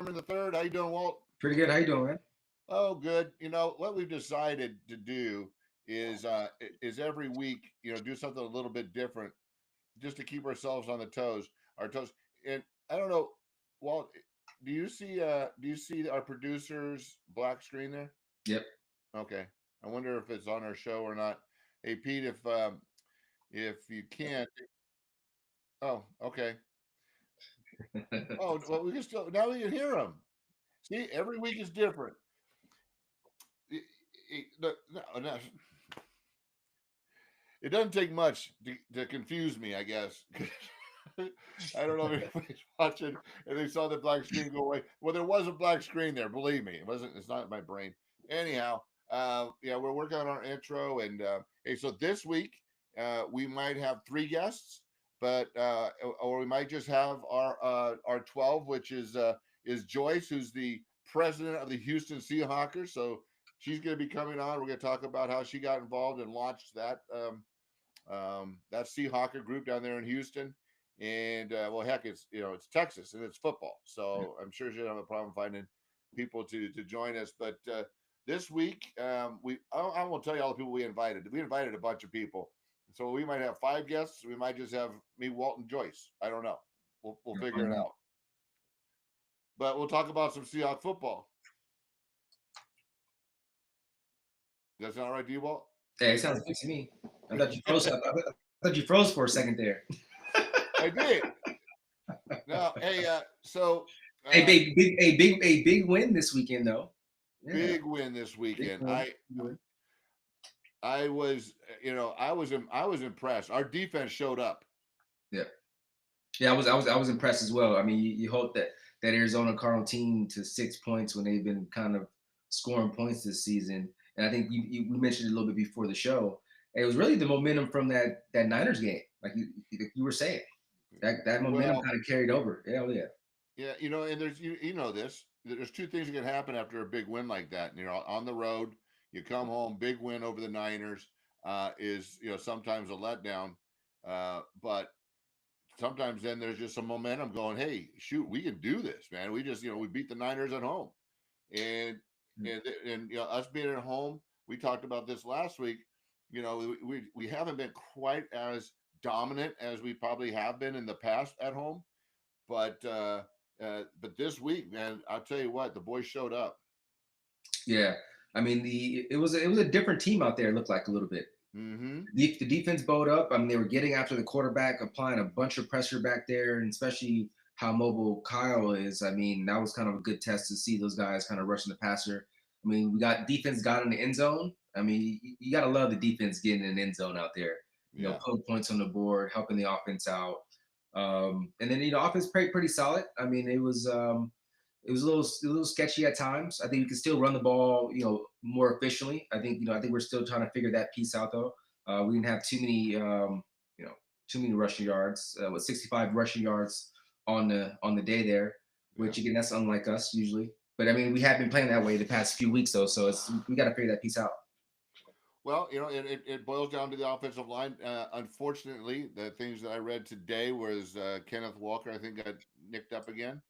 Sherman the third. How you doing, Walt? Pretty good. How you doing, man? Oh, good. What we've decided to do is every week, do something a little bit different, just to keep ourselves on our toes. And I don't know, Walt, do you see our producer's black screen there? Yep. Okay. I wonder if it's on our show or not. Hey, Pete, if you can't, oh, okay. Oh, well, we can still now we can hear him. See, every week is different. No, it doesn't take much to confuse me, I guess. I don't know if anybody's watching and they saw the black screen go away. Well, there was a black screen there. Believe me, it wasn't. It's not my brain. Anyhow, yeah, we're working on our intro, and hey, so this week we might have three guests, but or we might just have our 12, which is Joyce, who's the president of the Houston Seahawkers. So she's going to be coming on. We're going to talk about how she got involved and launched that Seahawker group down there in Houston. And well, heck, it's Texas and it's football, so I'm sure she don't have a problem finding people to join us. But this week, I won't tell you all the people we invited. We invited a bunch of people, so we might have five guests. We might just have me, Walt, and Joyce. I don't know. We'll figure it out. But we'll talk about some Seahawks football. Does that sound all right to you, Walt? Hey, it sounds good to me. I thought you froze. I thought you froze for a second there. I did. No, hey, so A big win this weekend though. Yeah. Big win this weekend. I was, I was impressed. Our defense showed up. Yeah, yeah, I was impressed as well. I mean, you hope that Arizona Cardinal team to 6 points when they've been kind of scoring points this season. And I think we mentioned it a little bit before the show. It was really the momentum from that Niners game, like you were saying. That momentum kind of carried over. Yeah, yeah. Yeah, and there's this. There's two things that can happen after a big win like that. On the road, you come home, big win over the Niners is sometimes a letdown, but sometimes then there's just some momentum going. Hey, shoot, we can do this, man. We just we beat the Niners at home, and us being at home. We talked about this last week. We haven't been quite as dominant as we probably have been in the past at home, but this week, man, I'll tell you what, the boys showed up. Yeah, I mean it was a different team out there. It looked like a little bit. Mm-hmm. The defense bowed up. I mean, they were getting after the quarterback, applying a bunch of pressure back there, and especially how mobile Kyle is. I mean, that was kind of a good test to see those guys kind of rushing the passer. I mean, we got defense got in the end zone. I mean, you got to love the defense getting in the end zone out there. Putting points on the board, helping the offense out. And then offense played pretty solid. I mean, it was a little sketchy at times. I think we can still run the ball, more efficiently. I think we're still trying to figure that piece out though. We didn't have too many rushing yards. With 65 rushing yards on the day there, which again that's unlike us usually. But I mean, we have been playing that way the past few weeks though, so we got to figure that piece out. Well, it boils down to the offensive line. Unfortunately, the things that I read today was Kenneth Walker, I think, got nicked up again,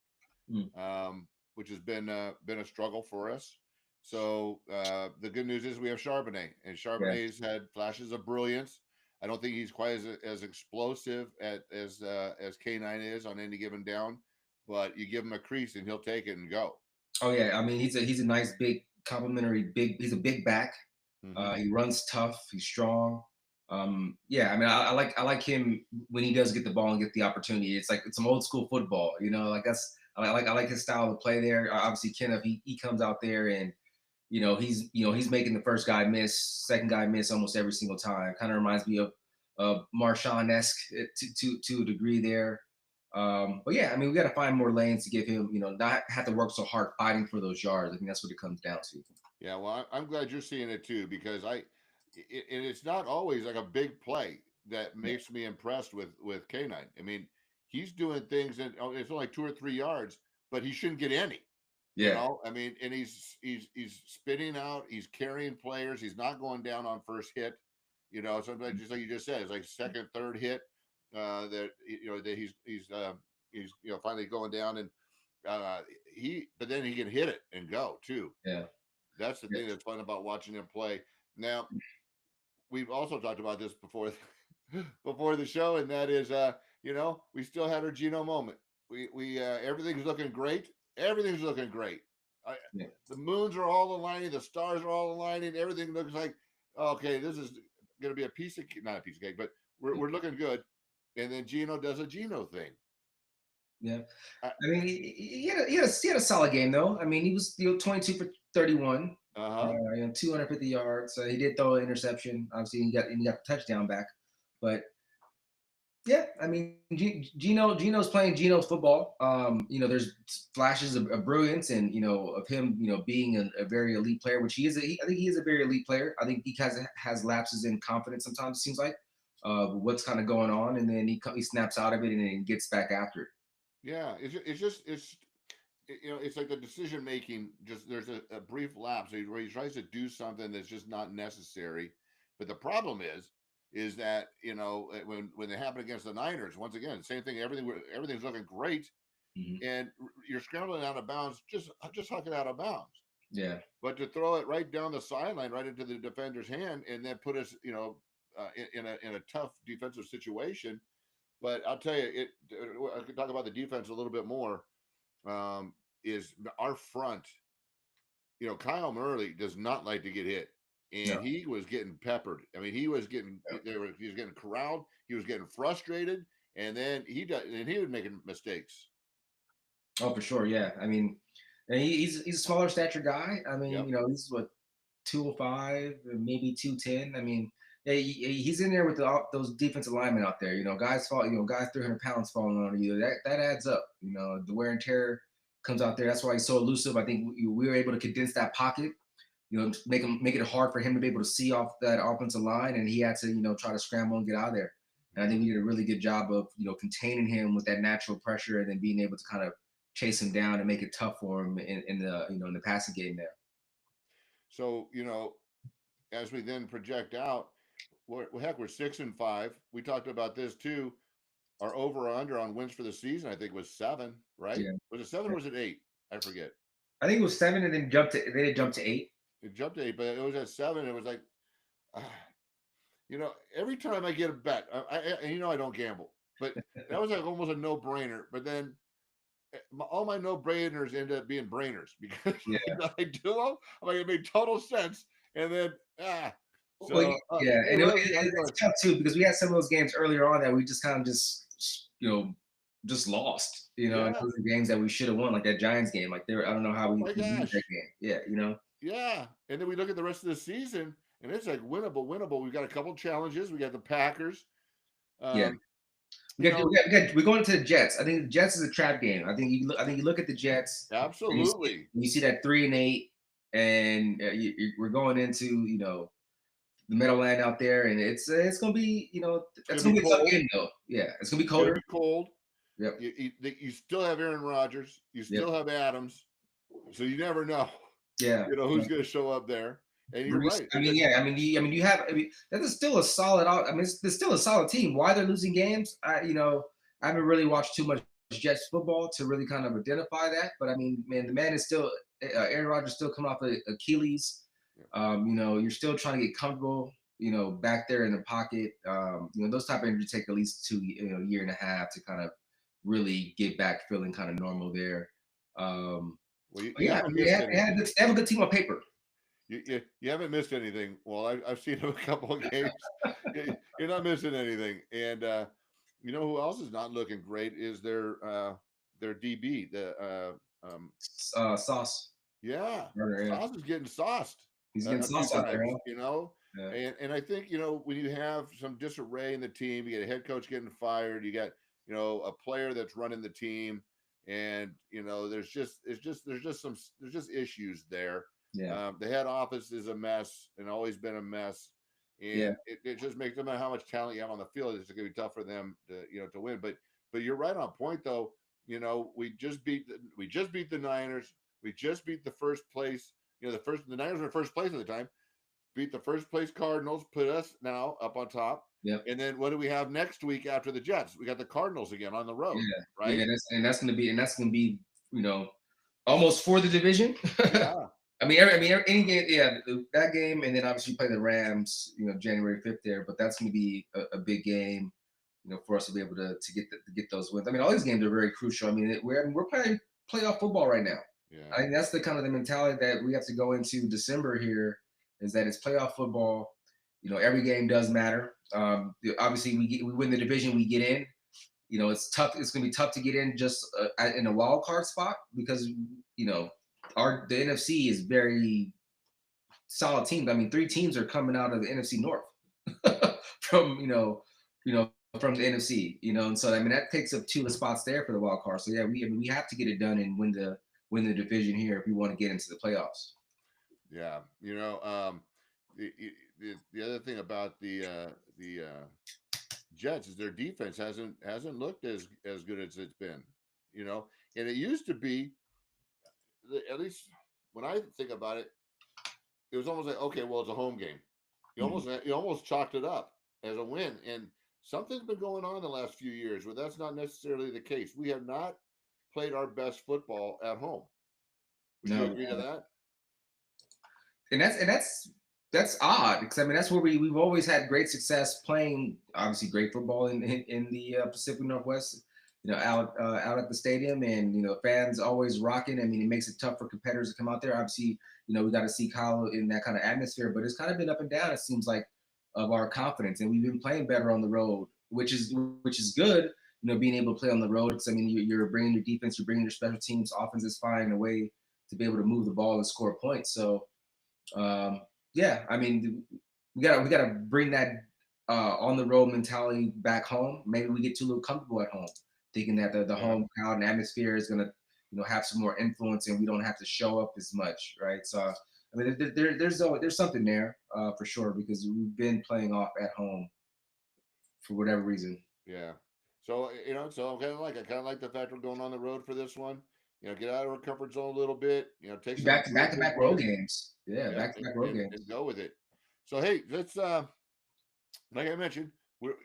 which has been a struggle for us. So the good news is we have Charbonnet, and Charbonnet's had flashes of brilliance. I don't think he's quite as explosive as K9 is on any given down, but you give him a crease and he'll take it and go. Oh yeah, I mean he's a nice big complimentary big. He's a big back. Mm-hmm. He runs tough. He's strong. Yeah, I mean, I like him when he does get the ball and get the opportunity. It's like it's some old school football, like that's I like his style of play there. Obviously, Kenneth he comes out there and he's making the first guy miss, second guy miss almost every single time. Kind of reminds me of Marshawn-esque to a degree there. But yeah, I mean, we got to find more lanes to give him, not have to work so hard fighting for those yards. I think that's what it comes down to. Yeah, well, I'm glad you're seeing it too, because it's not always like a big play that makes me impressed with K9. I mean, he's doing things that it's only 2 or 3 yards, but he shouldn't get any. Yeah. I mean, and he's spitting out, he's carrying players, he's not going down on first hit. Sometimes just like you just said, it's like second, third hit that he's finally going down, and uh, but then he can hit it and go too. Yeah. That's the Yeah. thing that's fun about watching him play. Now, we've also talked about this before before the show, and that is, we still had our Geno moment. We everything's looking great. Everything's looking great. I, Yeah. the moons are all aligning. The stars are all aligning. Everything looks like, okay, this is going to be a piece of not a piece of cake, but we're looking good. And then Geno does a Geno thing. Yeah. Uh I mean, he had a solid game though. I mean, he was 22 for 31, huh. 250 yards. He did throw an interception. Obviously, he got the touchdown back. But yeah, I mean, Geno's playing Geno's football. There's flashes of brilliance and of him, being a very elite player, which he is. I think he is a very elite player. I think he has lapses in confidence sometimes. It seems like what's kind of going on, and then he snaps out of it and then gets back after it. Yeah, it's like the decision making. Just there's a brief lapse where he tries to do something that's just not necessary. But the problem is that when they happen against the Niners, once again, same thing. Everything's looking great, Mhm. and you're scrambling out of bounds. Just huck it out of bounds. Yeah. But to throw it right down the sideline, right into the defender's hand, and then put us, in a tough defensive situation. But I'll tell you, I could talk about the defense a little bit more. Is our front? Kyle Murray does not like to get hit, and No. he was getting peppered. I mean, he was getting corralled. He was getting frustrated, and then he was making mistakes. Oh, for sure. Yeah. I mean, and he's a smaller stature guy. I mean, Yep. he's what 205, maybe 210. I mean, yeah, he's in there with those defensive linemen out there. Guys fall. Guys 300 pounds falling on you. That adds up. The wear and tear comes out there. That's why he's so elusive. I think we were able to condense that pocket. Make it hard for him to be able to see off that offensive line, and he had to try to scramble and get out of there. And I think we did a really good job of containing him with that natural pressure, and then being able to kind of chase him down and make it tough for him in the in the passing game there. So as we then project out, we're 6-5. We talked about this too. Our over or under on wins for the season, I think, was 7. Right? Yeah, Was it 7 or was it 8? I forget. I think it was 7, and then they jumped to 8. It jumped to 8, but it was at 7. It was like, ah, every time I get a bet, and I don't gamble, but that was like almost a no brainer. But then all my no brainers end up being brainers because Yeah. I do them. I'm like, it made total sense. And then, Well, so, yeah, and anyway, how's it it's going? tough too because we had some of those games earlier on that we just kind of just lost. And Yeah. those are games that we should have won, like that Giants game. Like I don't know how Oh we my lose that gosh. game. Yeah. Yeah. And then we look at the rest of the season and it's like winnable, winnable. We've got a couple challenges. We got the Packers. Yeah. Um, We got, we're going to the Jets. I think the Jets is a trap game. I think you look at the Jets and absolutely. you see that 3-8, and we're going into the Meadowland out there, and it's gonna be It's that's going to gonna be be a tough cold. game though. Yeah, it's gonna be It's going to colder. be cold. Yep. You still have Aaron Rodgers. You Yep. still have Adams. So you never know, Yeah. who's going to show up there. And you're Bruce, right. I mean, yeah, that is still a solid. I mean, it's still a solid team. Why they're losing games? I haven't really watched too much Jets football to really kind of identify that. But I mean, man, the man is still Aaron Rodgers still coming off of Achilles. Yeah. You're still trying to get comfortable. Back there in the pocket. Those type of injuries take at least year and a half to kind of really get back feeling kind of normal there. Well, you Yeah, I haven't mean, missed they anything. have a good team on paper. You haven't missed anything. Well, I've seen a couple of games. You're not missing anything. And you know who else is not looking great is their DB. Sauce. Yeah, Burger, yeah. Sauce is getting sauced He's getting a few sauce out there, times. huh? Yeah. And I think when you have some disarray in the team, you get a head coach getting fired, you got a player that's running the team, and there's just issues there. Yeah. The head office is a mess and always been a mess, Yeah. and it just makes no matter how much talent you have on the field, it's going to be tough for them to win. But you're right on point though. We just beat the Niners. We just beat the first place. The Niners were in first place at the time. Beat the first place Cardinals, put us now up on top. Yep. And then what do we have next week after the Jets? We got the Cardinals again on the road, Yeah. right? Yeah. That's gonna be you know, almost for the division. Yeah. Any game, yeah, that game, and then obviously play the Rams, January 5th there. But that's going to be a big game, for us to be able to get those wins. I mean, all these games are very crucial. I mean, we're playing playoff football right now. I Yeah. think that's the kind of the mentality that we have to go into December here, is that it's playoff football. Every game does matter. Obviously, we win the division, we get in. It's tough. It's going to be tough to get in just in a wild card spot, because the NFC is very solid teams. I mean, three teams are coming out of the NFC North from from the NFC. And so I mean that takes up two of the spots there for the wild card. So yeah, we have to get it done and win the division here if we want to get into the playoffs. Yeah. The other thing about the Jets is their defense hasn't looked as good as it's been. You know, and it used to be, at least when I think about it, it was almost like, okay, well, it's a home game. Mhm. You almost chalked it up as a win, and something's been going on the last few years where that's not necessarily the case. We have not played our best football at home. Would you No, agree to that? and that's odd, because I mean that's where we've always had great success playing, obviously great football in the Pacific Northwest. Out at the stadium, and fans always rocking. I mean, it makes it tough for competitors to come out there. Obviously, we got to see Kyle in that kind of atmosphere, but it's kind of been up and down. It seems like, of our confidence, and we've been playing better on the road, which is good. Being able to play on the road, because I mean you're bringing your defense, you're bringing your special teams, offense is finding a way to be able to move the ball and score points. So um, yeah, I mean, we gotta bring that on the road mentality back home. Maybe we get too little comfortable at home, thinking that the Yeah. home crowd and atmosphere is gonna have some more influence, and we don't have to show up as much, right? So I mean, there's something there for sure, because we've been playing off at home for whatever reason. Yeah. So so I kind of like the fact we're going on the road for this one. Get out of our comfort zone a little bit. Take some Back to encouragement back road wins. games. Yeah, Yeah, back to back road and games. go with it. So hey, let's like I mentioned,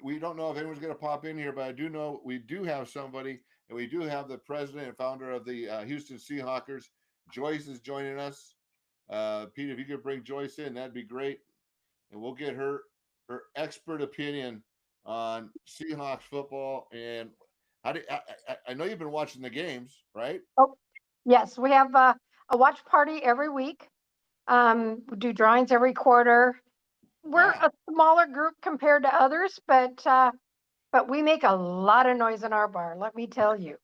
we don't know if anyone's going to pop in here, but I do know we do have somebody, and we do have the president and founder of the Houston Seahawkers. Joyce is joining us. Pete, if you could bring Joyce in, that'd be great, and we'll get her expert opinion on Seahawks football. And how do I know you've been watching the games, right? Oh, yes, we have a watch party every week. We do drawings every quarter. We're Ah, a smaller group compared to others, but we make a lot of noise in our bar. Let me tell you.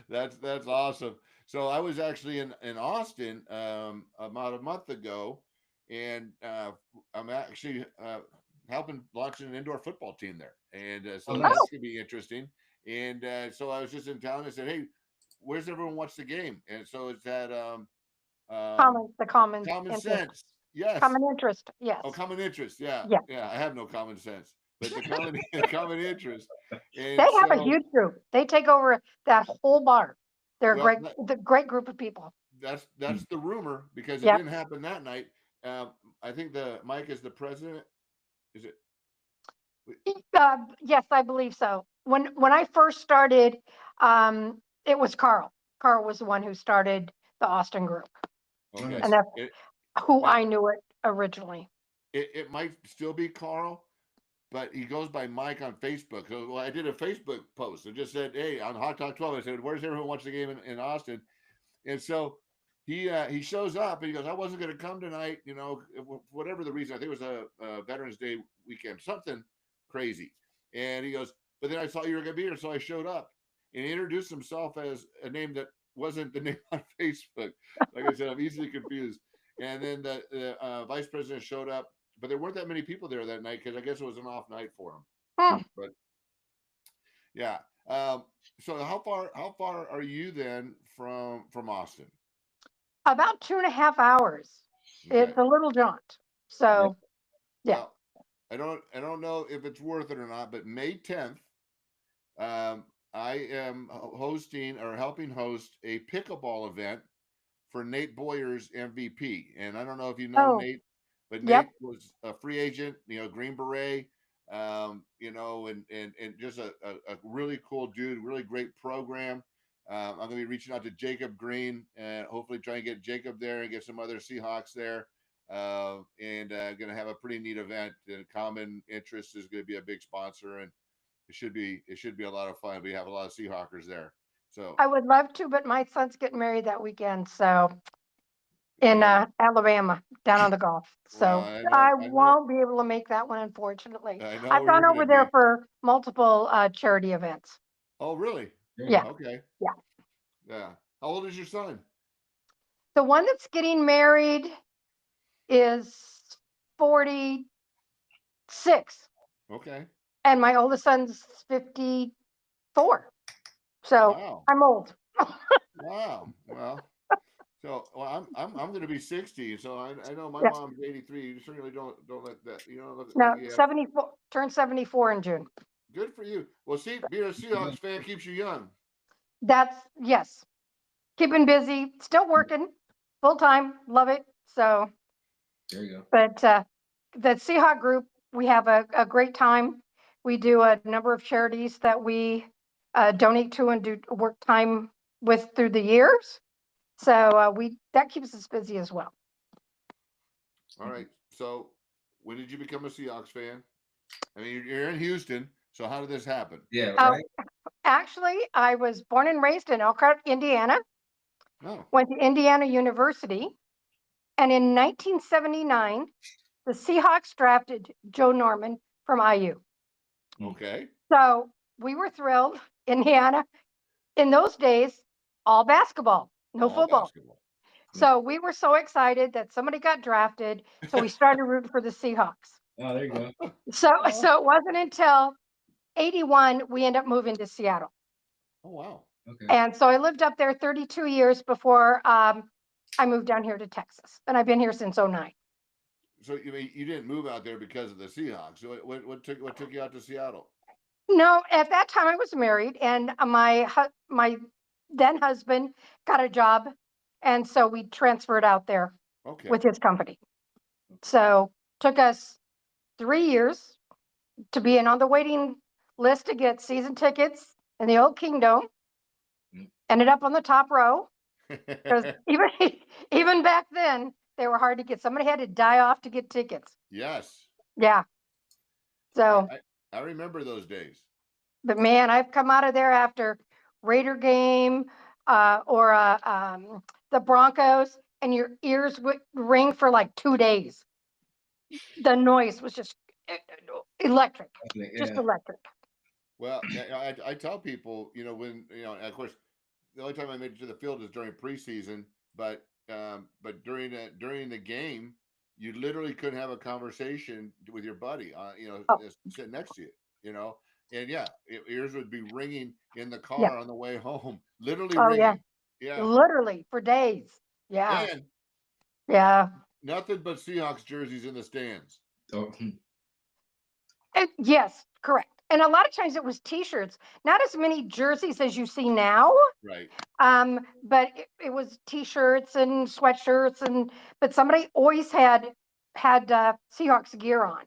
that's awesome. So I was actually in Austin about a month ago, and I'm actually helping launch an indoor football team there, and Oh, so Oh, that's gonna be interesting. And so I was just in town and said, "Hey, where's everyone watch the game?" And so it's at um, the common Common interest, Sense. Yes. common interest. Oh, Yes, common interest. Yeah, yeah. yeah. I have no common sense, but the common the common interest, They and have a so huge group. They take over that whole bar. They're a well. great, the great group of people. That's the rumor because it Yep. didn't happen that night. I think the Mike is the president. Is it? Yes, I believe so. When I first started, it was Carl. Carl was the one who started the Austin group, Okay. and that's It who now I knew it originally. it might still be Carl, but he goes by Mike on Facebook. So well, I did a Facebook post. It just said, "Hey, on Hawk Talk 12." I said, "Where's everyone watch the game in Austin?" And so he shows up and he goes, "I wasn't going to come tonight. Whatever the reason. I think it was a Veterans Day weekend, something crazy." And he goes, "But then I saw you were going to be here, so I showed up." And he introduced himself as a name that wasn't the name on Facebook. Like I said, I'm easily confused. And then the vice president showed up, but there weren't that many people there that night because I guess it was an off night for him. Hmm. But yeah. So how far are you then from Austin? About 2.5 hours. Okay. It's a little jaunt. yeah. So yeah. Well, I don't know if it's worth it or not, but May 10th, I am hosting or helping host a pickleball event for Nate Boyer's MVP. And I don't know if you know Oh, Nate, but yep. Nate was a free agent, Green Beret, and just a really cool dude, really great program. I'm going to be reaching out to Jacob Green and hopefully try and get Jacob there and get some other Seahawks there. And going to have a pretty neat event. And Common Interest is going to be a big sponsor, and it should be a lot of fun. We have a lot of Seahawkers there. So I would love to, but my son's getting married that weekend, so in yeah, Alabama, down on the Gulf. well, So I I know, I know, won't be able to make that one, unfortunately. I know I've where gone you're going over to there be. for multiple charity events. Oh, really? There you Yeah, go. Okay. yeah. Yeah. How old is your son? The one that's getting married is 46, Okay. and my oldest son's 54. So Wow. I'm old. Wow. Well, I'm going to be 60, so I know my Yeah. mom's 83. You certainly don't let that. You know, look like No, you have. 74, turned 74 in June. Good for you. Well, see, being a There you Seahawks go. fan keeps you young. That's, yes, keeping busy, still working full time, love it. So, There you go. but the Seahawk group, we have a great time. We do a number of charities that we donate to and do work time with through the years. So we that keeps us busy as well. All right. So, when did you become a Seahawks fan? I mean, you're in Houston, so how did this happen? Yeah, Uh, right. Actually, I was born and raised in Elkhart, Indiana, No. went to Indiana University, and in 1979, the Seahawks drafted Joe Norman from IU. Okay. So we were thrilled. Indiana, in those days, all basketball, no All football. basketball. So we were so excited that somebody got drafted. So we started rooting for the Seahawks. Oh, there you go. So Oh, so it wasn't until 81 we ended up moving to Seattle. oh wow. Okay. And so I lived up there 32 years before I moved down here to Texas. And I've been here since '09. So you didn't move out there because of the Seahawks. So what took you out to Seattle? No, at that time I was married, and my then husband got a job, and so we transferred out there Okay. with his company. So took us 3 years to be in on the waiting list to get season tickets in the old Kingdom. Mm. Ended up on the top row because even even back then they were hard to get. Somebody had to die off to get tickets. Yes. Yeah. I, So, I I remember those days. but man, I've come out of there after Raider game or the Broncos, and your ears would ring for like 2 days. The noise was just electric, just Yeah. electric. Well, I tell people, when of course, the only time I made it to the field is during preseason, but during the game, you literally couldn't have a conversation with your buddy, Oh, sitting next to you, you know, and yeah, ears would be ringing in the yeah. car on the way home, literally Oh, yeah. ringing. Yeah, Literally for days. Yeah. and Yeah. nothing but Seahawks jerseys in the stands. Oh, Yes, correct. And a lot of times it was T-shirts, not as many jerseys as you see now. Right. But it was T-shirts and sweatshirts, but somebody always had Seahawks gear on.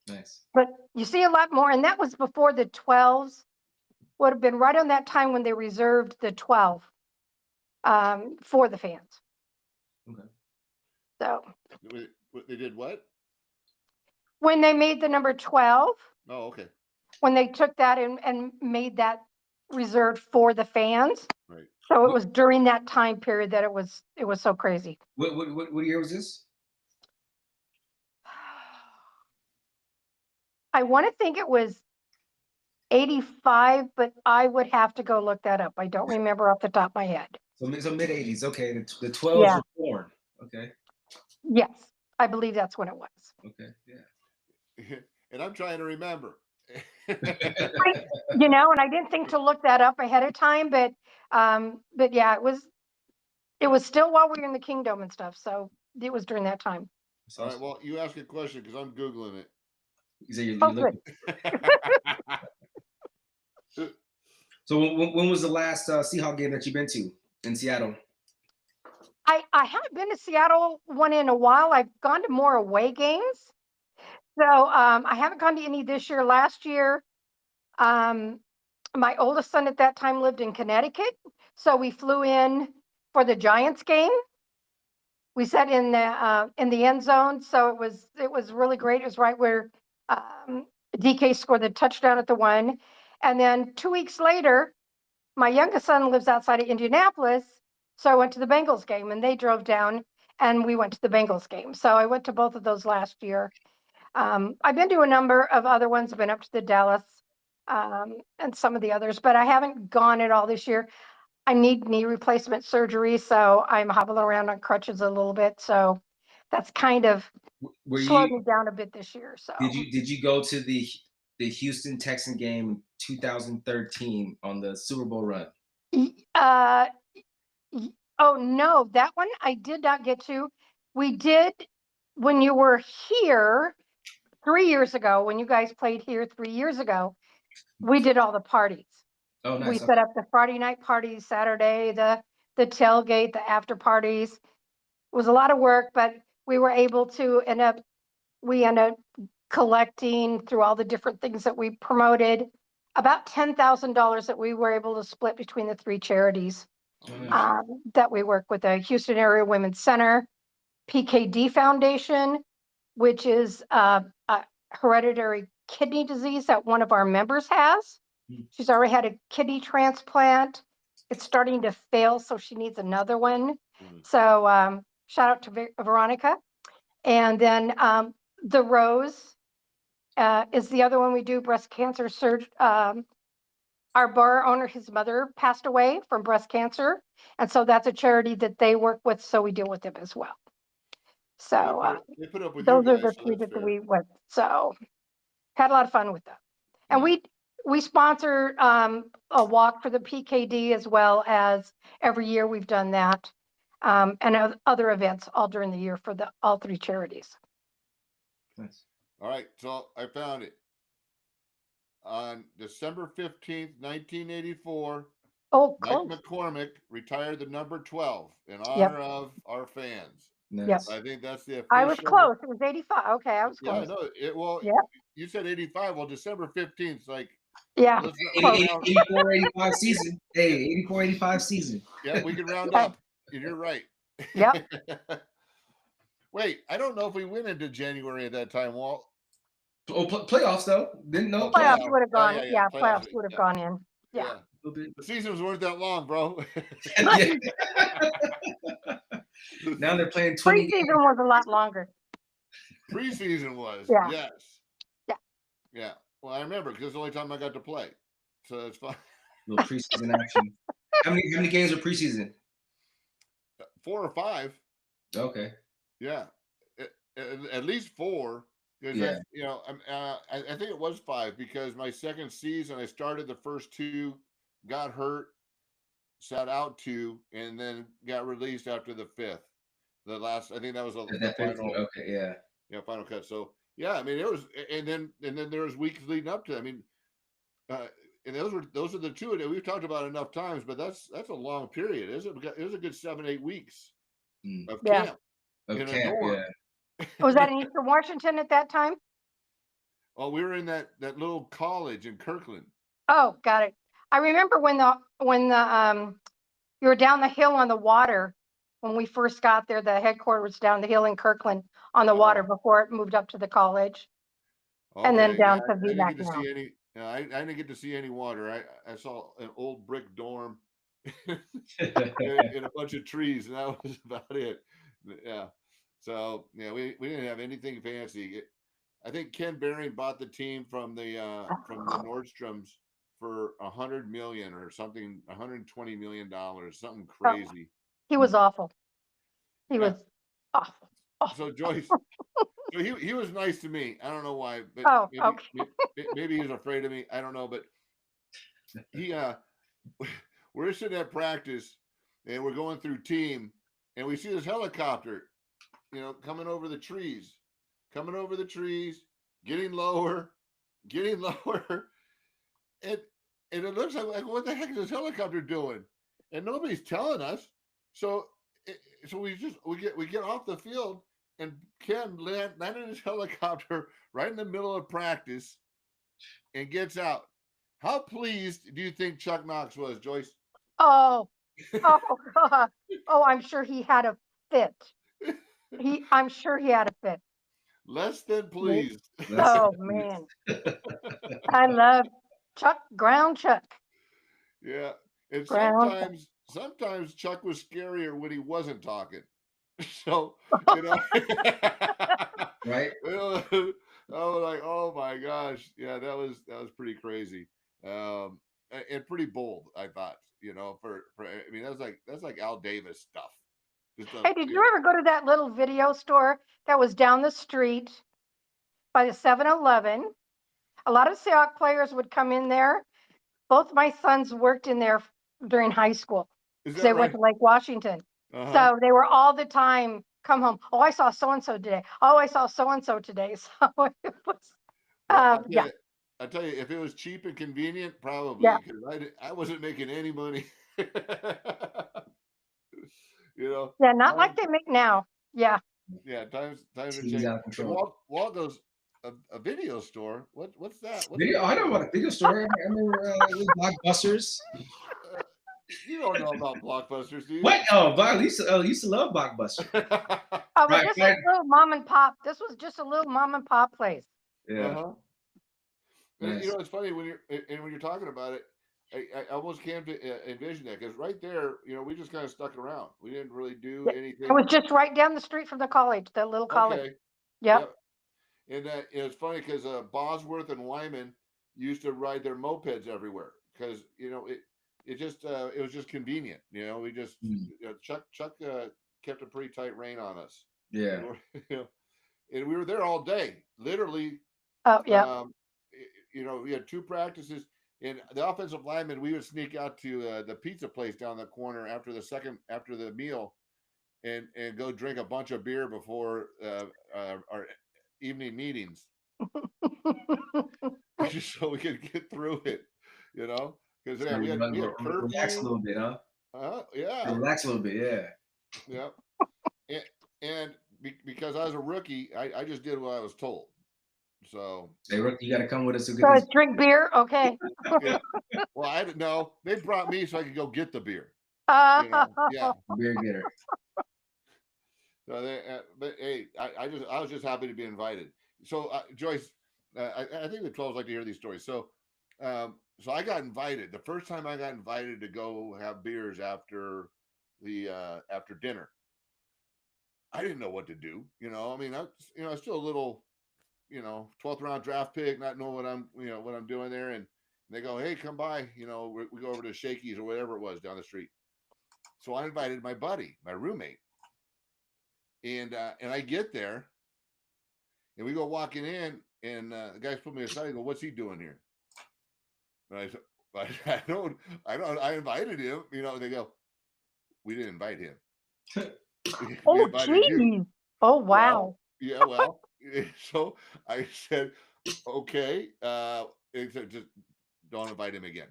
nice. But you see a lot more, and that was before the 12s. Would have been right on that time when they reserved the 12 for the fans. Okay. So They did what? when they made the number 12, Oh, okay. when they took that and made that reserved for the fans. Right. So it was during that time period that it was so crazy. What year was this? I want to think it was 85, but I would have to go look that up. I don't remember off the top of my head. So mid '80s. Okay. The 12s Yeah. were born. Okay. Yes, I believe that's when it was. Okay. Yeah. And I'm trying to remember. And I didn't think to look that up ahead of time, but yeah, it was still while we were in the kingdom and stuff. So it was during that time. That's All right. awesome. Well, you ask a question because I'm googling it. You say you're Oh, looking. good. So when was the last Seahawk game that you've been to in Seattle? I haven't been to Seattle one in a while. I've gone to more away games. So I haven't gone to any this year. Last year, my oldest son at that time lived in Connecticut, so we flew in for the Giants game. We sat in the end zone, so it was really great. It was right where DK scored the touchdown at the one, and then 2 weeks later, my youngest son lives outside of Indianapolis, so I went to the Bengals game, and they drove down, and we went to the Bengals game. So I went to both of those last year. I've been to a number of other ones. I've been up to the Dallas and some of the others, but I haven't gone at all this year. I need knee replacement surgery, so I'm hobbling around on crutches a little bit. So that's kind of Were slowed you me down a bit this year. So did you go to the Houston Texan game in 2013 on the Super Bowl run? uh, oh no, that one I did not get to. We did when you were here 3 years ago, when you guys played here 3 years ago, we did all the parties. Oh, We nice. set up the Friday night parties, Saturday, the tailgate, the after parties. It was a lot of work, but we were able to we end up collecting through all the different things that we promoted about $10,000 that we were able to split between the three charities Oh, nice. that we work with: the Houston Area Women's Center, PKD Foundation, which is a hereditary kidney disease that one of our members has. She's already had a kidney transplant. It's starting to fail, so she needs another one. So shout out to Veronica. And then the Rose is the other one we do, breast cancer surgery. Our bar owner, his mother passed away from breast cancer. And so that's a charity that they work with. So we deal with them as well. So they put up with you those are guys, the so three that's that fair. we went. So had a lot of fun with that. And Yeah. we sponsor a walk for the PKD as well as every year we've done that. And other events all during the year for all three charities. Nice. All right, so I found it. On December 15th, 1984, Oh, Mike close. McCormick retired the number 12 in Yep. honor of our fans. Yep. Nice. I think that's the I was official. close. It was 85. Okay, I was Yeah, I close. know it. Well, Yep. you said 85. Well, December 15th, like, Yeah. let's Close. 84, 85 season. Hey, 84, 85 season. yeah, we can round Okay. up. You're right. Yep. Wait, I don't know if we went into January at that time, Walt. Oh, playoffs though. Didn't know Playoffs playoffs. would have Oh, gone. yeah, Yeah, playoffs. playoffs would have Yeah, gone in. Yeah. yeah. A little bit. The seasons weren't that long, bro. Yeah. Now they're playing 20 games. Preseason was a lot longer. Preseason was, Yeah. yes. Yeah. Yeah. Well, I remember because it's the only time I got to play. So it's fine. Little preseason action. How many games are preseason? 4 or 5. Okay. Yeah. At least 4. Because Yeah. I think it was 5 because my second season I started the first 2, got hurt, sat out 2, and then got released after the 5th. The last, I think that was the final. Okay, yeah. Yeah, final cut. So yeah, I mean it was, and then there was weeks leading up to. I mean, and those are the 2 that we've talked about enough times, but that's a long period. It was a good 7-8 weeks of Yeah. camp Of in a camp, dorm. yeah. Was that in Eastern Washington at that time? Oh, we were in that little college in Kirkland. Oh, got it. I remember when the you were down the hill on the water when we first got there. The headquarters down the hill in Kirkland on the water before it moved up to the college, and then Okay, yeah, down to I didn't get VMAC to now. see any. I didn't get to see any water. I saw an old brick dorm in a bunch of trees, and that was about it. Yeah. So yeah, we didn't have anything fancy. I think Ken Behring bought the team from the Nordstroms for $100 million or something, $120 million, something crazy. He was awful. He Yeah. was awful. So Joyce, so he was nice to me. I don't know why, but Oh, maybe okay. maybe he was afraid of me. I don't know, but he we're sitting at practice and we're going through team and we see this helicopter, coming over the trees, getting lower, and it looks like what the heck is this helicopter doing? And nobody's telling us. So we get off the field and Ken landed his helicopter right in the middle of practice and gets out. How pleased do you think Chuck Knox was, Joyce? Oh, oh, God. Oh, I'm sure he had a fit. I'm sure he had a fit. Less than Me- pleased. That's Oh man, I love Ground Chuck, Yeah. And Ground Chuck. sometimes Chuck was scarier when he wasn't talking. So, you know, right. you know, I was like, oh my gosh. Yeah, that was pretty crazy. And pretty bold, I thought, for I mean that's like Al Davis stuff. Just a Hey, did you ever go to that little video store that was down the street by the 7-Eleven? A lot of Seahawks players would come in there. Both my sons worked in there during high school is because that they went right? to Lake Washington. Uh-huh. So they were all the time come home. Oh, I saw so and so today. Oh, I saw so and so today. So it was, Well, yeah, I tell you, if it was cheap and convenient, yeah, probably because I wasn't making any money. you know, yeah. Not like times, they make now. Yeah. yeah, times have TV's changed. out of And control. Walt goes, a video store. What's that? What's a Video. I video know about store? a video store. I remember Blockbusters. Uh, you don't know about Blockbusters, do you? What? Oh, I used to love Blockbuster. Oh, but Right, this was right. a little mom and pop. This was just a little mom and pop place. Yeah, Uh-huh. nice. It's funny when you're talking about it. I almost can't envision that because right there, we just kind of stuck around. We didn't really do Yeah. It anything. was just right down the street from the college, the little college. Okay. Yep. Yep. And it's funny because Bosworth and Wyman used to ride their mopeds everywhere because it was just convenient. We just Mm, Chuck kept a pretty tight rein on us. yeah. And and we were there all day, literally. Oh, yep. Um, we had two practices. And the offensive lineman, we would sneak out to the pizza place down the corner after the meal, and go drink a bunch of beer before our evening meetings, just so we could get through it, because So we had relax a curfew. little bit, huh? Yeah, Relax a little bit, yeah. yeah, and because I was a rookie, I just did what I was told. So Hey, Rookie, you got to come with us to get So these. it's drink beer. Okay. yeah, well, I didn't know they brought me so I could go get the beer. Yeah. Beer getter. So but hey, I was just happy to be invited. So Joyce, I think the 12s like to hear these stories. So I got invited. The first time I got invited to go have beers after dinner, I didn't know what to do. I mean, I was still a little, 12th round draft pick, not know what I'm doing there, and they go, hey, come by. We go over to Shakey's or whatever it was down the street. So I invited my buddy, my roommate. And I get there, and we go walking in, and the guys put me aside and go, "What's he doing here?" And I said, I invited him. They go, "We didn't invite him. We Oh, invited you." geez. Oh, Well, wow. yeah, well. So I said, "Okay." Except just don't invite him again.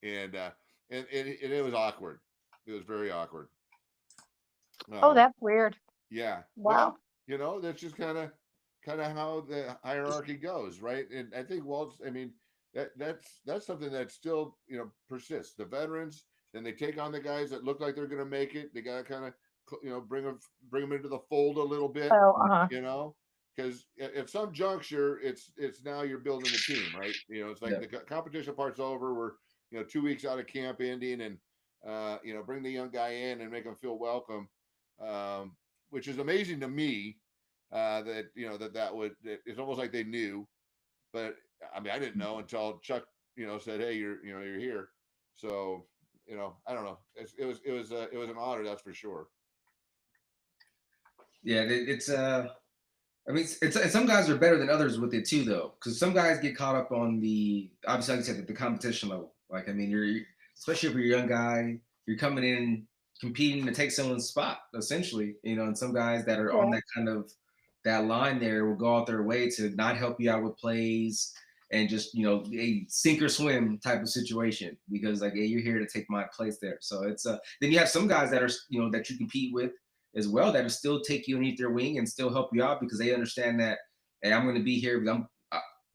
And it was awkward. It was very awkward. Oh, Um, that's weird. Yeah. Wow. Well, that's just kind of how the hierarchy goes, right? And I think Walt's, I mean, that's something that still, persists. The veterans, then they take on the guys that look like they're going to make it. They got to kind of, bring them into the fold a little bit, Oh, you know, because at some juncture, it's now you're building the team, right? It's like Yeah. the competition part's over. We're 2 weeks out of camp ending, and bring the young guy in and make him feel welcome. Which is amazing to me. That it's almost like they knew, but I mean I didn't know until Chuck said, hey, you're here. So I don't know. It was an honor, that's for sure. Yeah, it's I mean, it's some guys are better than others with it too, though, because some guys get caught up on the obviously, like I said, the competition level. Like, I mean, you're especially if you're a young guy, you're coming in competing to take someone's spot, essentially. And some guys that are on yeah. that kind of that line there will go out their way to not help you out with plays and just a sink or swim type of situation because like, hey, you're here to take my place there. So it's then you have some guys that are that you compete with as well that will still take you underneath their wing and still help you out because they understand that, hey, I'm going to be here.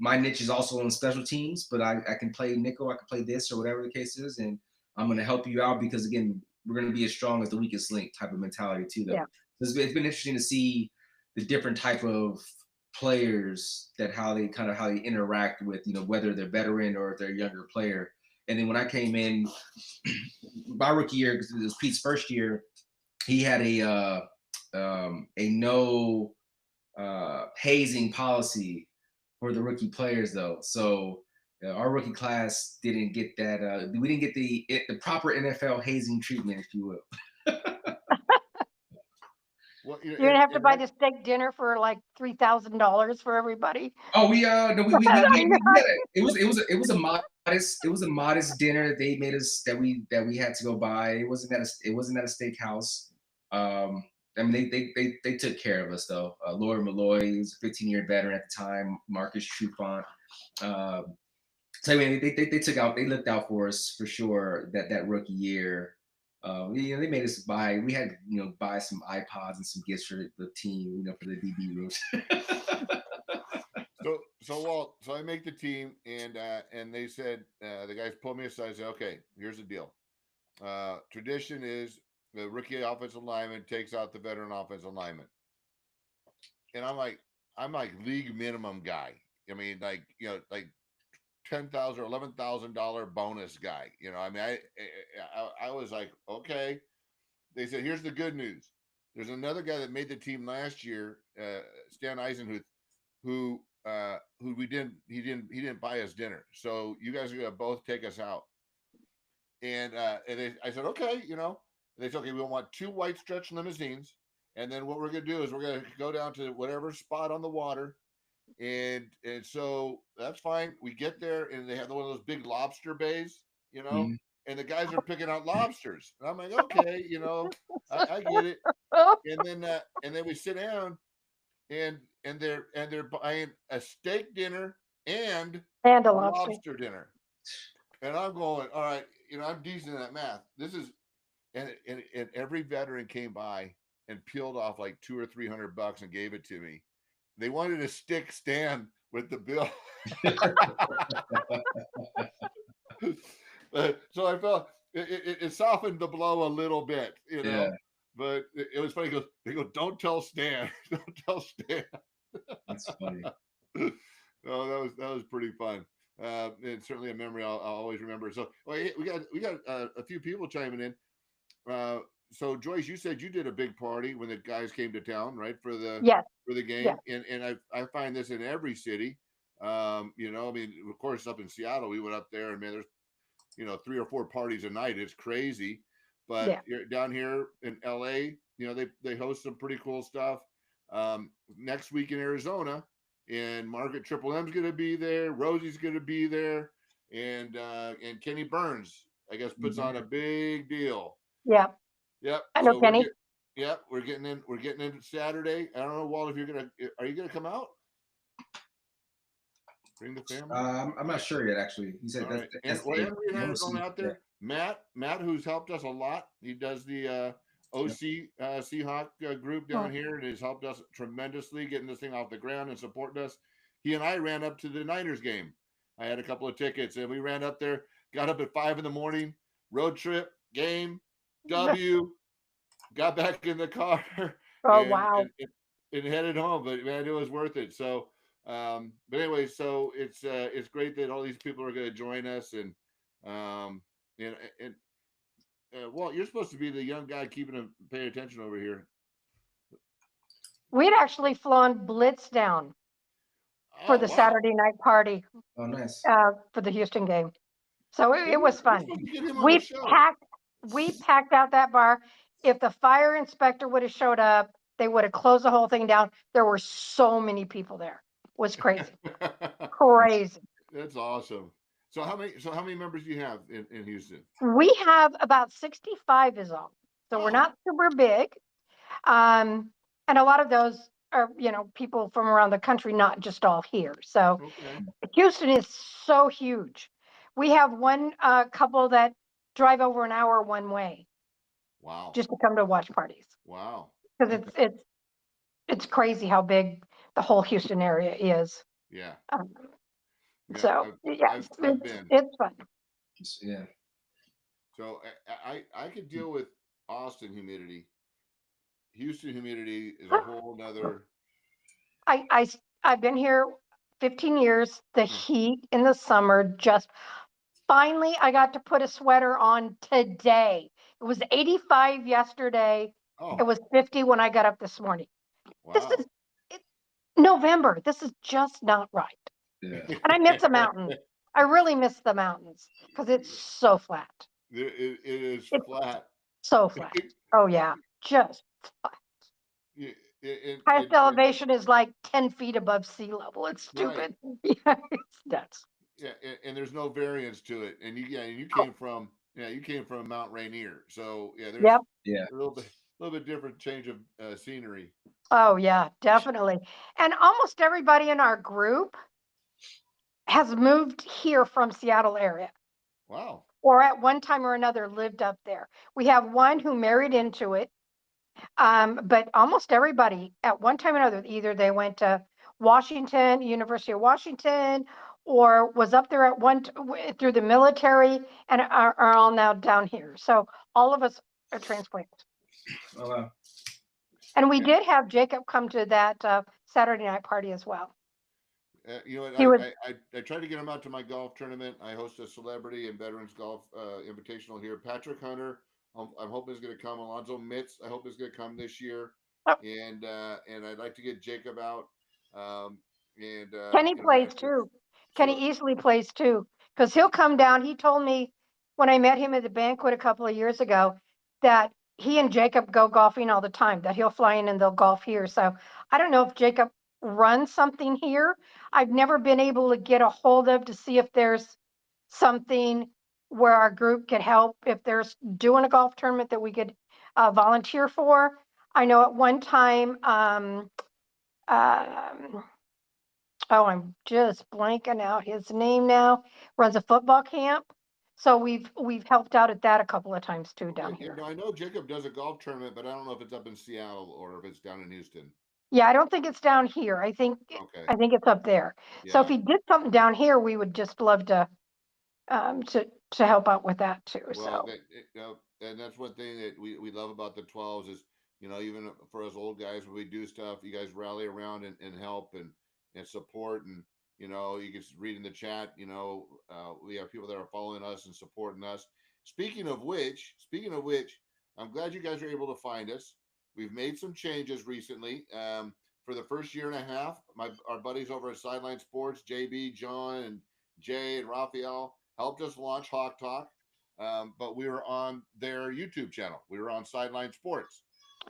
my niche is also on special teams, but I can play nickel, I can play this or whatever the case is, and I'm going to help you out because again, we're going to be as strong as the weakest link type of mentality too. Though Yeah. it's been interesting to see the different type of players that how they interact with whether they're veteran or if they're a younger player. And then when I came in my rookie year, because it was Pete's first year, he had a no hazing policy for the rookie players though. So our rookie class didn't get that. We didn't get the proper NFL hazing treatment, if you will. Well, You're gonna have to buy the steak dinner for like $3,000 for everybody. Oh, we no, we had it. It was a modest dinner that they made us that we had to go buy. It wasn't at a steakhouse. I mean, they took care of us though. Laura Malloy was a 15-year veteran at the time. Marcus Trufant. So I mean, they looked out for us for sure that rookie year. They made us buy. We had buy some iPods and some gifts for the team. For the DB rooms. So Walt, so I make the team, and they said the guys pulled me aside and said, "Okay, here's the deal. Tradition is the rookie offensive lineman takes out the veteran offensive lineman." And I'm like league minimum guy. I mean, like $10,000 or $11,000 bonus guy. I mean, I was like, okay. They said, here's the good news. There's another guy that made the team last year, Stan Eisenhuth, who he didn't buy us dinner. So you guys are gonna both take us out. And I said, okay, they said, okay, we want 2 white stretch limousines. And then what we're going to do is we're going to go down to whatever spot on the water. And so that's fine. We get there and they have one of those big lobster bays, Mhm. and the guys are picking out lobsters. And I'm like, okay, I get it. And then we sit down and they're buying a steak dinner and And a a lobster. lobster dinner. And I'm going, all right, I'm decent at math. This is, and every veteran came by and peeled off like $200 or $300 and gave it to me. They wanted to stick Stan with the bill. So I felt it softened the blow a little bit, Yeah. But it was funny. They go, don't tell Stan. Don't tell Stan. That's funny. Oh, that was pretty fun. It's certainly a memory I'll always remember. So we got a few people chiming in. So Joyce, you said you did a big party when the guys came to town, right? For the Yes. game, Yes. and I find this in every city. I mean, of course, up in Seattle, we went up there, and man, there's 3 or 4 parties a night. It's crazy. But Yeah. down here in LA, they host some pretty cool stuff. Next week in Arizona, and Margaret Triple M's going to be there. Rosie's going to be there, and Kenny Burns, I guess, puts on a big deal. Yeah. Yep. I know So Kenny. we're getting in. We're getting in Saturday. I don't know, Walt, if are you gonna come out? Bring the family. I'm not sure yet. Actually, he said right. And we had going out there. Yeah. Matt, who's helped us a lot. He does the OC Seahawk group down here, and has helped us tremendously getting this thing off the ground and supporting us. He and I ran up to the Niners game. I had a couple of tickets, and we ran up there. Got up at 5 a.m. Road trip game. W. Got back in the car. Oh, wow. And headed home, but man, it was worth it. So, but anyway, so it's great that all these people are going to join us, and Walt, you're supposed to be the young guy keeping them paying attention over here. We'd actually flown Blitz down for the Saturday night party. Oh, nice. For the Houston game. So it was fun. We packed out that bar. If the fire inspector would have showed up, they would have closed the whole thing down. There were so many people there. It was crazy. Crazy. That's awesome. So how many members do you have in Houston? We have about 65 is all. So we're not super big. And a lot of those are, people from around the country, not just all here. So Houston is so huge. We have one couple that drive over an hour one way. Wow. Just to come to watch parties. Wow. Because it's crazy how big the whole Houston area is. Yeah. Yeah, So yeah, I've been. it's fun. Yeah. So I could deal with Austin humidity. Houston humidity is a whole nother. I've been here 15 years. The Hmm. heat in the summer just finally I got to put a sweater on today. It was 85 yesterday. It Oh, was 50 when I got up this morning. This is wow. it, November. This is just not right. Yeah. And I miss the mountains. I really miss the mountains because it's so flat. It is It's flat. so flat. Oh yeah, just flat. It, Highest elevation is like 10 feet above sea level. It's right. stupid. Yeah, it's nuts. Yeah, and there's no variance to it. And you Oh, you came from Mount Rainier. So yeah, there's yep. Yeah. a little bit different change of scenery. Oh yeah, definitely. And almost everybody in our group has moved here from Seattle area Wow. or at one time or another lived up there. We have one who married into it. But almost everybody at one time or another, either they went to Washington, University of Washington, or was up there at through the military and are all now down here. So all of us are transplants. Oh, wow. And we Yeah. did have Jacob come to that Saturday night party as well. You know what? He was, I tried to get him out to my golf tournament. I host a celebrity and veterans golf invitational here. Patrick Hunter, I'm hoping is going to come. Alonzo Mitz, I hope is going to come this year, oh, and I'd like to get Jacob out. Um, and Kenny you know, plays too. so Kenny easily plays too, because he'll come down. He told me when I met him at the banquet a couple of years ago that he and Jacob go golfing all the time, that he'll fly in and they'll golf here. So I don't know if Jacob runs something here. I've never been able to get a hold of to see if there's something where our group could help, if there's doing a golf tournament that we could volunteer for. I know at one time, um, oh, I'm just blanking out his name now, runs a football camp. So we've helped out at that a couple of times too down okay, you here. know, I know Jacob does a golf tournament, but I don't know if it's up in Seattle or if it's down in Houston. Yeah, I don't think it's down here. Okay, I think it's up there. So if yeah. he did something down here, we would just love to help out with that too. Well, So and that's one thing that we love about the 12s is, you know, even for us old guys, when we do stuff, you guys rally around and help and support. And, you know, you can read in the chat, you know, we have people that are following us and supporting us. Speaking of which, I'm glad you guys are able to find us. We've made some changes recently. For the first year and a half, our buddies over at Sideline Sports, JB, John, and Jay and Raphael helped us launch Hawk Talk. But we were on their YouTube channel. We were on Sideline Sports,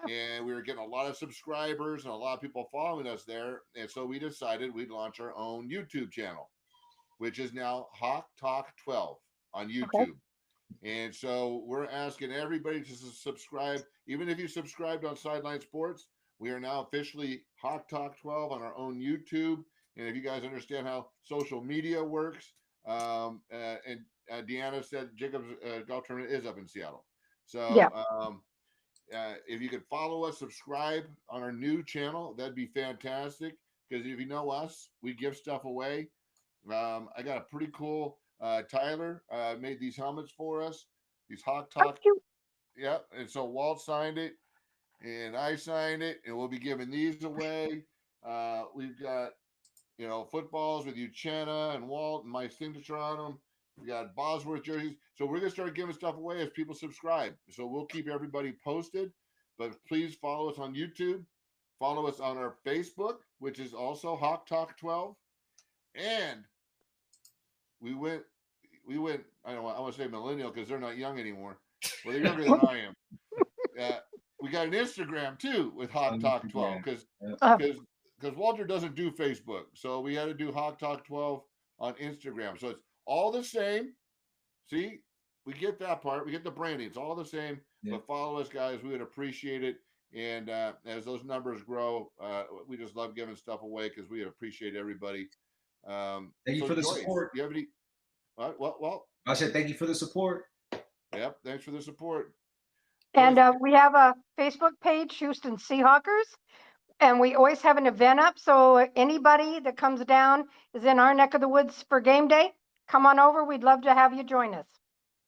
and we were getting a lot of subscribers and a lot of people following us there. And so we decided we'd launch our own YouTube channel, which is now Hawk Talk 12 on okay, YouTube. And so we're asking everybody to subscribe. Even if you subscribed on Sideline Sports, we are now officially Hawk Talk 12 on our own YouTube. And if you guys understand how social media works, and Deanna said Jacob's golf tournament is up in Seattle. yeah, So if you could follow us, subscribe on our new channel, that'd be fantastic. Because if you know us, we give stuff away. I got a pretty cool Tyler made these helmets for us. These Hawk oh, Talk. cute. Yep. And so Walt signed it and I signed it, and we'll be giving these away. We've got, you know, footballs with Uchenna and Walt and my signature on them. We got Bosworth jerseys. So we're gonna start giving stuff away as people subscribe. So we'll keep everybody posted. But please follow us on YouTube. Follow us on our Facebook, which is also Hawk Talk 12. And we went I don't want, I want to say millennial because they're not young anymore. Well, they're younger than I am. Uh, we got an Instagram too with Hawk On Talk Instagram. 12 because Yeah. because because Walter doesn't do Facebook, so we had to do Hawk Talk 12 on Instagram. So it's all the same. See, we get that part. We get the branding. It's all the same. Yeah. But follow us, guys. We would appreciate it. And as those numbers grow, we just love giving stuff away because we appreciate everybody. Thank you So for the Joyce, support. you have any? Well, I said thank you for the support. yep. Thanks for the support. And Joyce, we have a Facebook page, Houston Seahawkers. And we always have an event up. So anybody that comes down is in our neck of the woods for game day, come on over. We'd love to have you join us.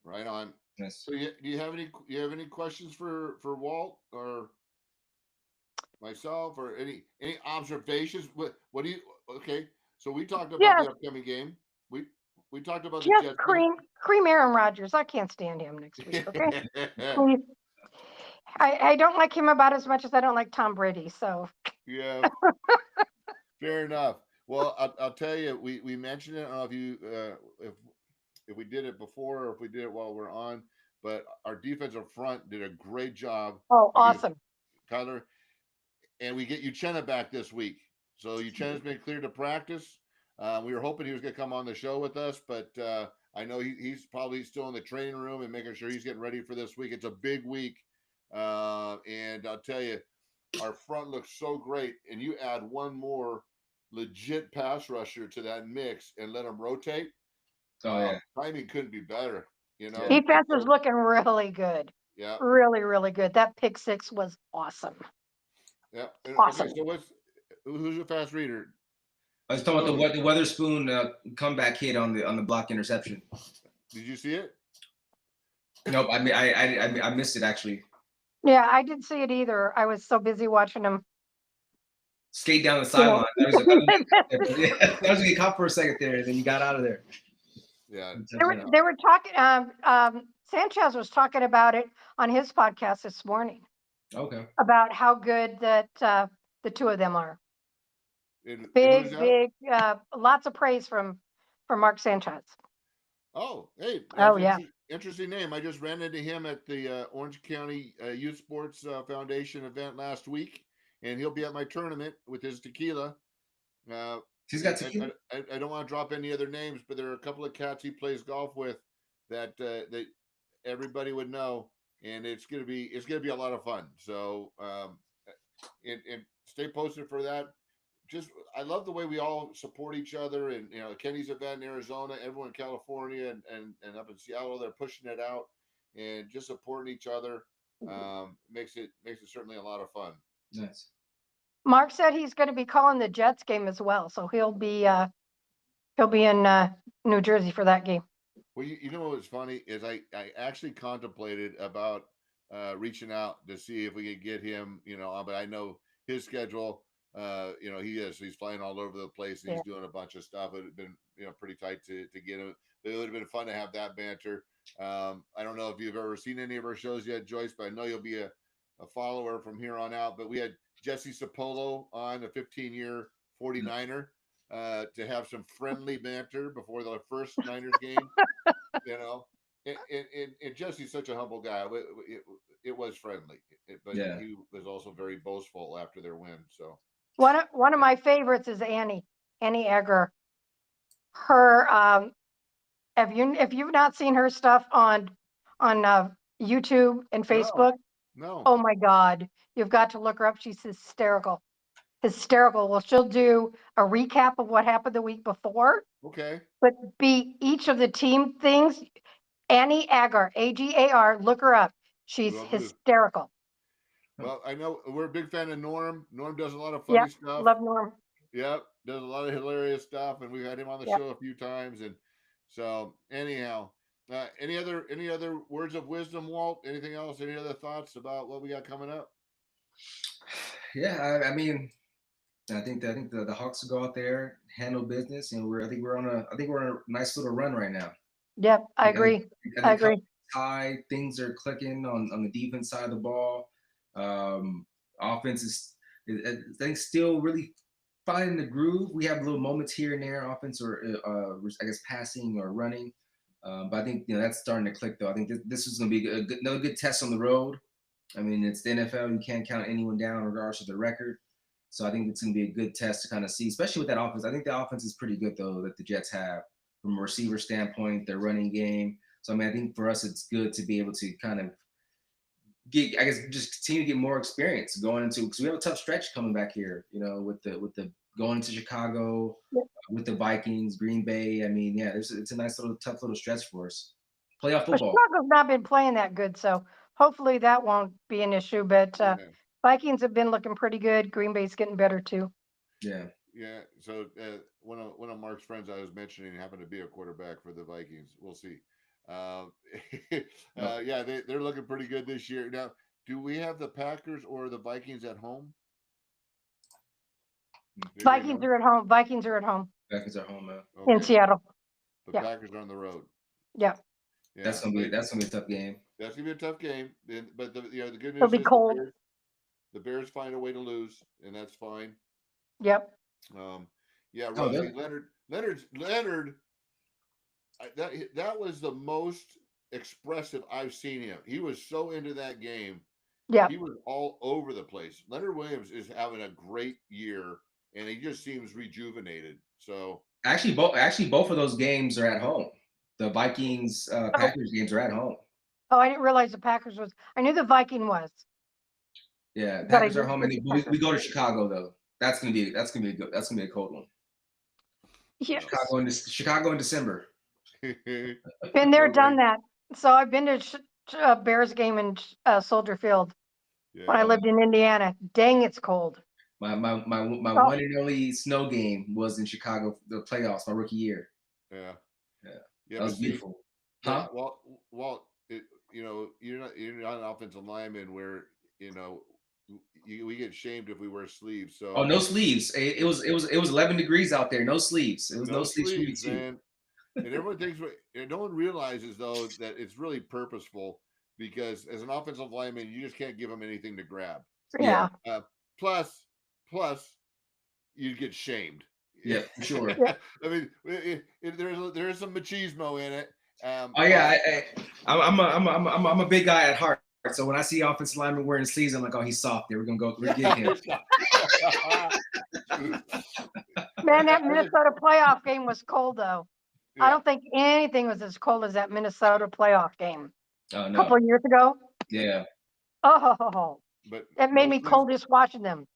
Right on. Yes. So do you have any questions for Walt or myself, or any observations? What do you? Okay, so we talked about Yes, the upcoming game. We we talked about the just Jets game. cream Aaron Rodgers. I can't stand him next week. Okay. Please. I don't like him about as much as I don't like Tom Brady. So Yeah, fair enough. Well, I'll tell you, we mentioned it. I don't know if you if we did it before or if we did it while we're on, but our defensive front did a great job oh, against awesome. Kyler, and we get Uchenna back this week. So Uchenna's been cleared to practice. We were hoping he was going to come on the show with us, but I know he's probably still in the training room and making sure he's getting ready for this week. It's a big week, and I'll tell you, our front looks so great. And you add one more legit pass rusher to that mix and let them rotate. Oh yeah. Timing couldn't be better. You know. Yeah. Defense is looking really good. Yeah. Really, really good. That pick six was awesome. Yeah. Awesome. Okay. So who's your fast reader? I was talking about the Weatherspoon comeback hit on the block interception. Did you see it? Nope. I mean, I missed it actually. Yeah, I didn't see it either. I was so busy watching him Skate down the sideline. I was going to get caught for a second there, and then you got out of there. Yeah. They were talking. Sanchez was talking about it on his podcast this morning. Okay. About how good that the two of them are. Big. Lots of praise from Mark Sanchez. Oh, hey. Oh yeah. Interesting name. I just ran into him at the Orange County Youth Sports Foundation event last week, and he'll be at my tournament with his tequila. He's got tequila. I don't want to drop any other names, but there are a couple of cats he plays golf with that that everybody would know, and it's gonna be a lot of fun. So and stay posted for that. Just I love the way we all support each other, and Kenny's event in Arizona, everyone in California, and up in Seattle, they're pushing it out and just supporting each other. Makes it certainly a lot of fun. Nice. Mark said he's going to be calling the Jets game as well, so he'll be in New Jersey for that game. Well, you know what's funny is I actually contemplated about reaching out to see if we could get him, but I know his schedule. He's flying all over the place and he's doing a bunch of stuff. It would have been pretty tight to get him. It would have been fun to have that banter. I don't know if you've ever seen any of our shows yet, Joyce, but I know you'll be a follower from here on out. But we had Jesse Sapolo on, a 15-year 49er, to have some friendly banter before the first Niners game. And Jesse's such a humble guy. It was friendly, but he was also very boastful after their win. So one of my favorites is Annie Egger. Her if you've not seen her stuff on YouTube and Facebook, no. Oh my God, you've got to look her up. She's hysterical. Well, she'll do a recap of what happened the week before. Okay. But be each of the team things. Annie Agar, Agar, look her up. She's hysterical. Well, I know we're a big fan of Norm. Norm does a lot of funny stuff. Love Norm. Yep, does a lot of hilarious stuff, and we've had him on the show a few times. And so, anyhow, any other words of wisdom, Walt? Anything else? Any other thoughts about what we got coming up? Yeah, I mean, I think the Hawks will go out there, handle business, and I think we're on a nice little run right now. Yep, I agree. I agree. High, things are clicking on the defense side of the ball. Offense is I think still really finding the groove. We have little moments here and there, offense or I guess passing or running. But I think that's starting to click though. I think this is going to be another good test on the road. I mean, it's the NFL. You can't count anyone down regardless of the record. So I think it's going to be a good test to kind of see, especially with that offense. I think the offense is pretty good though that the Jets have from a receiver standpoint, their running game. So I mean, I think for us it's good to be able to kind of just continue to get more experience going into, because we have a tough stretch coming back here. With the going into Chicago, with the Vikings, Green Bay. I mean, it's a nice tough little stretch for us. Playoff football. Chicago's not been playing that good, so hopefully that won't be an issue. But Vikings have been looking pretty good. Green Bay's getting better too. Yeah. Yeah. So one of Mark's friends I was mentioning happened to be a quarterback for the Vikings. We'll see. Um, yeah, they're looking pretty good this year. Now, do we have the Packers or the Vikings at home? Vikings are at home. Vikings are at home Vikings are home, man. in Seattle. The Yeah. Packers are on the road. Yeah. Yeah, that's gonna be a tough game. That's gonna be a tough game. But the good It'll news be is cold. the Bears find a way to lose, and that's fine. Yep. Yeah, Oh, Rosie, Leonard. That was the most expressive I've seen him. He was so into that game. Yeah. He was all over the place. Leonard Williams is having a great year, and he just seems rejuvenated. So actually, both of those games are at home. The Vikings Packers games are at home. Oh, I didn't realize the Packers was. I knew the Viking was. Yeah, But Packers are home, and we go to Chicago though. That's gonna be a cold one. Yes. Chicago in December. Been there, done that. So I've been to Bears game in Soldier Field when I lived in Indiana. Dang, it's cold. My one and only snow game was in Chicago, the playoffs, my rookie year. Yeah. That was beautiful. Huh? Well, you're not an offensive lineman where we get shamed if we wear sleeves. So no sleeves. It was 11 degrees out there. No sleeves. It was no sleeves, man. And everyone thinks no one realizes though that it's really purposeful because as an offensive lineman, you just can't give them anything to grab. Yeah. Plus, you get shamed. Yeah, for sure. Yeah. I mean, there is some machismo in it. I'm a big guy at heart. So when I see offensive lineman wearing sleeves, I'm like, oh, he's soft. We're getting him. Man, that Minnesota playoff game was cold though. Yeah. I don't think anything was as cold as that Minnesota playoff game. Oh, no. A couple of years ago. Yeah. Oh, but it made me cold just watching them.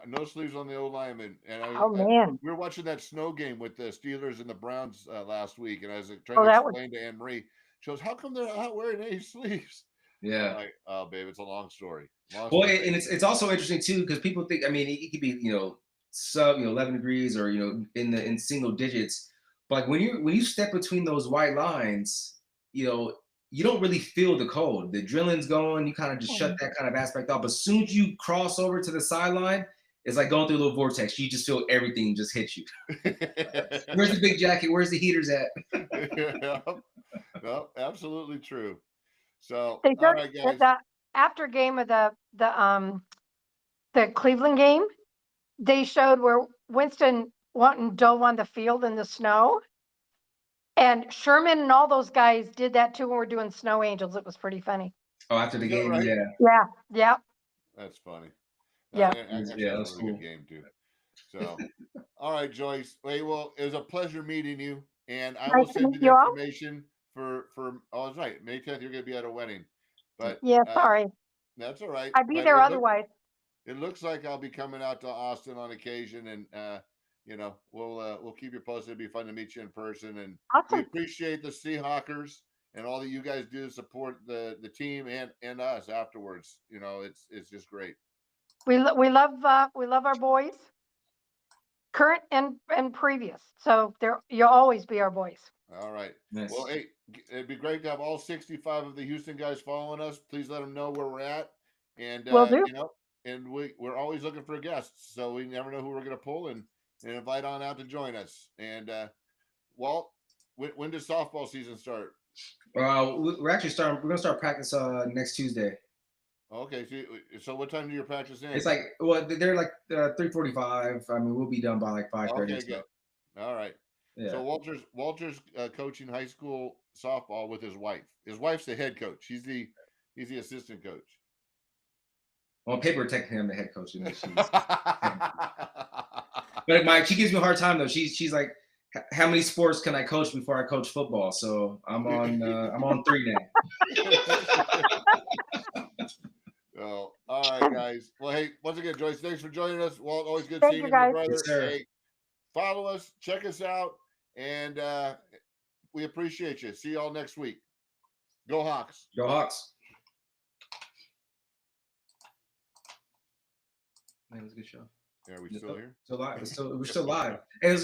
No sleeves on the old lineman. And man, we were watching that snow game with the Steelers and the Browns last week, and I was trying to explain to Anne Marie. She goes, "How come they're not wearing any sleeves?" Yeah. I'm like, "Oh, babe, it's a long story." And it's also interesting too because people think, I mean, it could be sub 11 degrees or in single digits, but when you step between those white lines, you don't really feel the cold. The adrenaline's going. You kind of just shut that kind of aspect off. But as soon as you cross over to the sideline, it's like going through a little vortex. You just feel everything just hit you. Where's the big jacket? Where's the heaters at? No, absolutely true. So, they all right, guys. The after game of the Cleveland game, they showed where Winston went and dove on the field in the snow. And Sherman and all those guys did that too when we're doing Snow Angels. It was pretty funny. Oh, after the game, right? Yeah. That's funny. Yeah. Actually, that was a really good game too. So, all right, Joyce. Well, it was a pleasure meeting you, and I will send you the information for. Oh, that's right. May 10th, you're going to be at a wedding, but sorry. That's all right. I'd be there otherwise. It looks like I'll be coming out to Austin on occasion, and we'll keep you posted. It'd be fun to meet you in person, and we appreciate the Seahawkers and all that you guys do to support the team and us afterwards. It's just great. We love our boys, current and previous. So you'll always be our boys. All right. Nice. Well, hey, it'd be great to have all 65 of the Houston guys following us. Please let them know where we're at, and will do. And we're always looking for guests, so we never know who we're going to pull and invite on out to join us. And Walt, when does softball season start? We're actually starting. We're gonna start practice next Tuesday. Okay, so what time do your practice end? It's like they're like 3:45. I mean, we'll be done by like 5:30. Okay, good. All right. Yeah. So Walter's coaching high school softball with his wife. His wife's the head coach. He's the assistant coach. On paper, technically, I'm the head coach. But she gives me a hard time though. She's like, how many sports can I coach before I coach football? So I'm on 3 now. Oh, all right, guys. Well, hey, once again, Joyce, thanks for joining us. Walt, always good seeing you, my brother. Yes, sir. Hey, follow us, check us out, and we appreciate you. See you all next week. Go Hawks. Go Hawks. Man, it was a good show. Yeah, are we still here? Still live. We're still live. And it was